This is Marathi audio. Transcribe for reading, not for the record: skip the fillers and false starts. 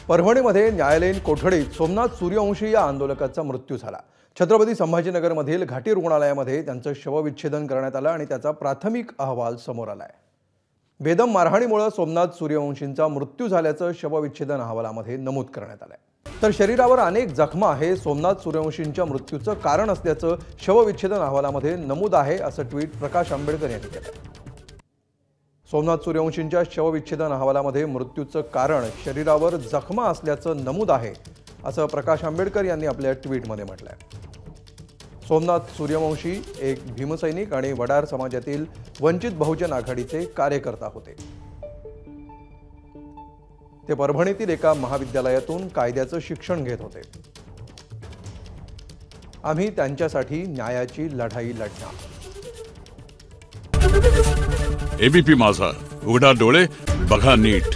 परभणीमध्ये न्यायालयीन कोठडीत सोमनाथ सूर्यवंशी या आंदोलकाचा मृत्यू झाला। छत्रपती संभाजीनगरमधील घाटी रुग्णालयामध्ये त्यांचं शवविच्छेदन करण्यात आलं आणि त्याचा प्राथमिक अहवाल समोर आलाय। बेदम मारहाणीमुळे सोमनाथ सूर्यवंशींचा मृत्यू झाल्याचं शवविच्छेदन अहवालामध्ये नमूद करण्यात आलंय। तर शरीरावर अनेक जखमा आहे, सोमनाथ सूर्यवंशींच्या मृत्यूचं कारण असल्याचं शवविच्छेदन अहवालामध्ये नमूद आहे, असं ट्विट प्रकाश आंबेडकर यांनी केलं। सोमनाथ सूर्यवंशींच्या शवविच्छेदन अहवालामध्ये मृत्यूचं कारण शरीरावर जखमा असल्याचं नमूद आहे, असं प्रकाश आंबेडकर यांनी आपल्या ट्विटमध्ये म्हटलंय। सोमनाथ सूर्यवंशी एक भीमसैनिक आणि वडार समाजातील वंचित बहुजन आघाडीचे कार्यकर्ता होते। ते परभणीतील एका महाविद्यालयातून कायद्याचं शिक्षण घेत होते। आम्ही त्यांच्यासाठी न्यायाची लढाई लढणार। एबीपी माझा, उघडा डोळे बघा नीट।